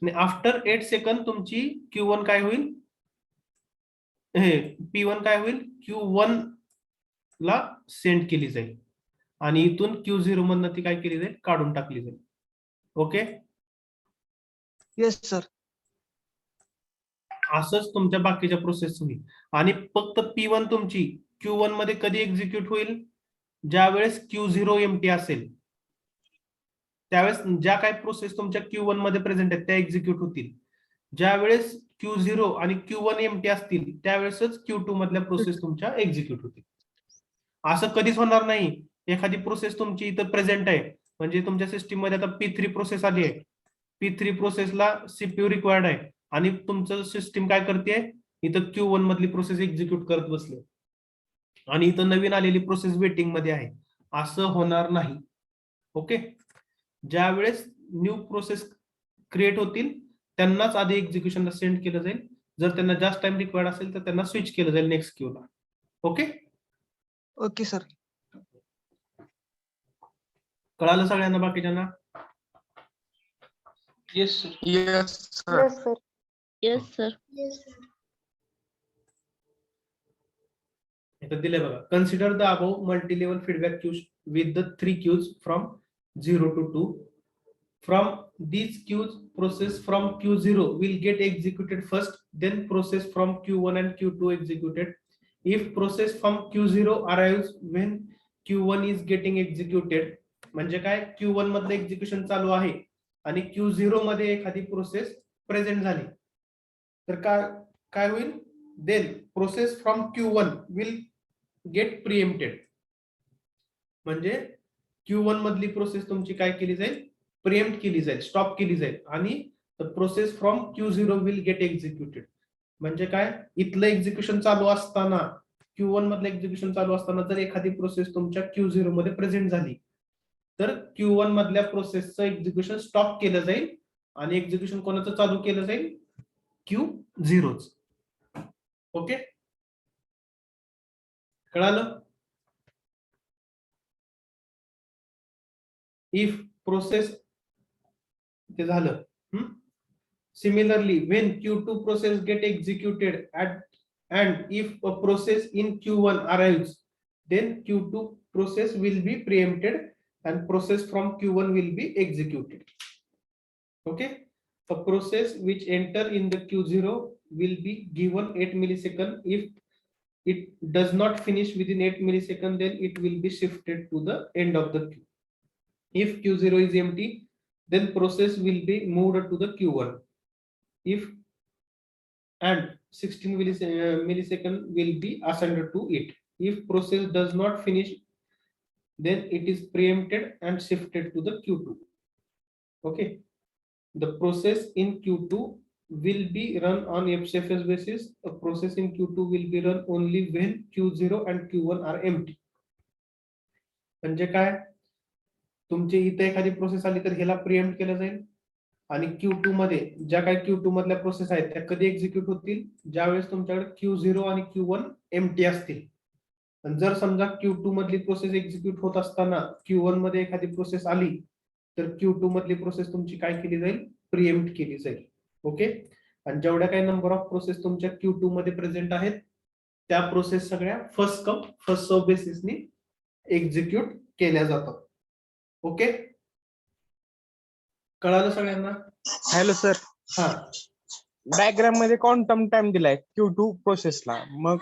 आणि आफ्टर 8 सेकंद तुमची Q1 काय होईल? हे P1 काय होईल? Q1 ला सेंड केली जाईल, आणि इथून Q0 मधनं ती काय केली जाईल? काढून टाकली जाईल. Okay, yes sir. असंच तुमच्या बाकीच्या प्रोसेस होईल. आणि फक्त P1 तुमची Q1 मध्ये कधी एक्झिक्यूट होईल? ज्या वेळेस Q0 एमटी असेल, त्यावेळेस ज्या काही प्रोसेस तुमच्या Q1 मध्ये प्रेझेंट आहेत त्या एक्झिक्यूट होतील. ज्या वेळेस Q0 आणि Q1 एमटी असतील, त्यावेळेसच Q2 मधल्या प्रोसेस तुमच्या एक्झिक्यूट होतील. असं कधीच होणार नाही एखादी प्रोसेस तुमची इथं प्रेझेंट आहे, म्हणजे तुमच्या सिस्टीम मध्ये आता P3 प्रोसेस आली आहे, P3 प्रोसेसला सीपीयू रिक्वायर्ड आहे, आणि तुमचं सिस्टीम काय करते? इथं Q1 मधली प्रोसेस एक्झिक्यूट करत बसले, आणि इथं नवीन आलेली प्रोसेस वेटिंग मध्ये आहे. असं होणार नाही. ओके, ज्या वेळेस न्यू प्रोसेस क्रिएट होतील त्यांनाच आधी एक्झिक्युशनला सेंड केलं जाईल. जर त्यांना जास्त टाइम रिक्वायर्ड असेल तर त्यांना स्विच केलं जाईल नेक्स्ट क्यूला. Okay, okay sir. कळालं सगळ्यांना बाकीच्यांना? Yes sir. Yes, sir. Yes, sir. Yes, sir. Yes, sir. इथं दिलंय बघा, consider the above multi level feedback queues with the 3 queues from 0 to 2. From these queues, process from Q0 will get executed first, then process from Q1 and Q2 executed. If process from Q0 arrives when Q1 is getting executed, म्हणजे काय? Q1 मधलं execution चालू आहे आणि Q0 मध्ये एखादी process present झाली, तर काय होईल? Then process from Q1 will get preempted. म्हणजे Q1 मधली प्रोसेस तुमची काय केली जाईल? प्रिएम्प्ट केली जाईल, स्टॉप केली जाईल, आणि process from Q0 will get executed. म्हणजे काय? इथलं एक्झिक्युशन चालू असताना, Q1 मधलं एक्झिक्युशन चालू असताना जर एखादी प्रोसेस तुमच्या Q0 मध्ये प्रेझेंट झाली, तर Q1 मधल्या प्रोसेसचं एक्झिक्युशन स्टॉप केलं जाईल, आणि एक्झिक्युशन कोणाचं चालू केलं जाईल? Q0. ओके, कळालं? इफ प्रोसेस ते झालं. Similarly, when Q2 process get executed and if a process in Q1 arrives, then Q2 process will be preempted and process from Q1 will be executed. Okay, a process which enter in the Q0 will be given 8 millisecond. If it does not finish within 8 millisecond, then it will be shifted to the end of the queue. If Q0 is empty, then process will be moved to the Q1. If and 16 millisecond will be assigned to it. If process does not finish, then it is preempted and shifted to the Q2. Okay. The process in Q2 will be run on FCFS basis. A process in Q2 will be run only when Q0 and Q1 are empty. म्हणजे काय, तुमची इथे एखादी process आली तर ह्याला प्रिएम्प्ट केलं जाईल आणि Q2 मध्ये ज्या काही Q2 मधल्या प्रोसेस आहेत त्या कधी एक्झिक्यूट होतील, ज्यावेळेस तुमच्याकडे Q0 आणि Q1 एम्प्टी असतील. आणि जर समजा Q2 मधली प्रोसेस एक्झिक्यूट होत असताना Q1 मध्ये एखादी प्रोसेस आली तर Q2 मधली प्रोसेस तुमची काय केली जाईल, प्रिएम्प्ट केली जाईल. ओके. आणि जेवढ्या काही नंबर ऑफ प्रोसेस तुमच्या Q2 मध्ये प्रेझेंट आहेत त्या प्रोसेस सगळ्या फर्स्ट कम फर्स्ट सर्व्ह बेसिसनी एक्झिक्यूट केल्या जातात. ओके. कळालं सगळ्यांना? हॅलो सर, हा. डायग्राम मध्ये क्वांटम टाइम दिलाय Q2 प्रोसेसला. मग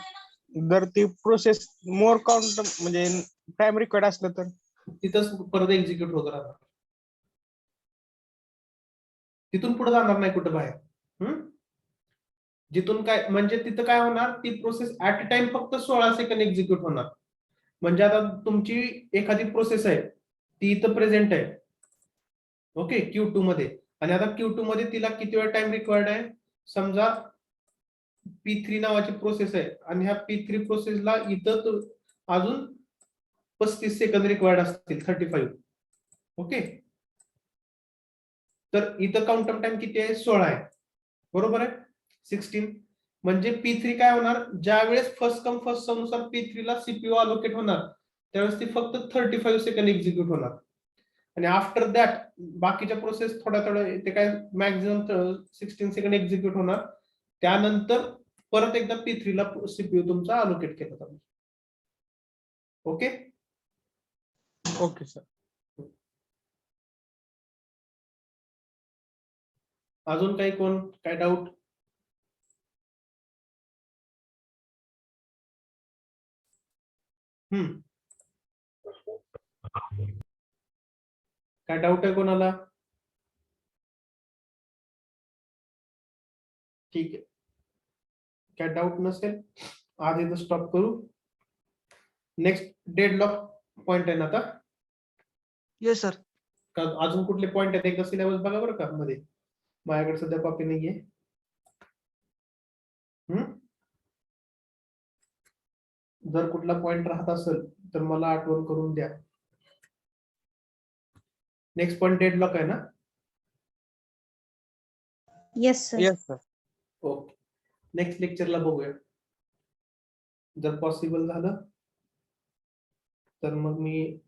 जर ती प्रोसेस मोर क्वांटम म्हणजे टाइम रिक्वायर्ड असलं तर तिथंच परत एक्झिक्यूट होत राहणार, तिथून पुढे जाणार नाही कुठं बाहेर. जिथून काय म्हणजे तिथं काय होणार, ती प्रोसेस ऍट अ टाइम फक्त 16 सेकंद एक्झिक्यूट होणार. म्हणजे आता तुमची एखादी प्रोसेस आहे ती इथं प्रेझेंट आहे. ओके. Q2 मध्ये. आणि आता Q2 मध्ये तिला किती वेळ टाइम रिक्वायर्ड आहे, समजा P3 नावाची प्रोसेस आहे आणि ह्या P3 प्रोसेसला इथं अजून 35 सेकंद रिक्वायर्ड असतील, 35. ओके. तर इथं काउंटम टाइम किती आहे, 16 आहे. बरोबर आहे. 16 म्हणजे P3 काय होणार, ज्या वेळेस फर्स्ट कम फर्स्ट सर्व्ह नुसार P3 ला सीपीयू अलोकेट होणार त्यावेळेस ती फक्त 35 सेकंद एक्झिक्यूट होणार. आणि आफ्टर दॅट बाकीच्या प्रोसेस थोड्या ते काय मॅक्झिमम 16 सेकंद एक्झिक्यूट होणार. त्यानंतर परत एकदा P3 ला सीपीयू तुमचा अलोकेट केला जाईल. ओके. Okay sir. अजून काही कोण काय डाऊट? काय डाऊट आहे कोणाला? ठीक आहे. काय डाऊट नसेल आज इथं स्टॉप करू. नेक्स्ट डेडलॉक पॉइंट आहे ना आता. Yes sir. का अजून कुठले पॉइंट आहेत, एकदा सिलेबस बघा बरं का मध्ये. माझ्याकडे सध्या कॉपी नाहीये. जर कुठला पॉइंट राहत असेल तर मला आठवण करून द्या. नेक्स्ट पॉइंट डेडलॉक आहे ना. Yes sir. Yes sir. Okay. Next लेक्चरला बघूया. जर पॉसिबल झालं तर मग मी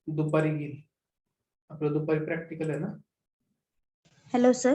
दुपारी घेईल. आपलं दुपारी प्रॅक्टिकल आहे ना. Hello sir.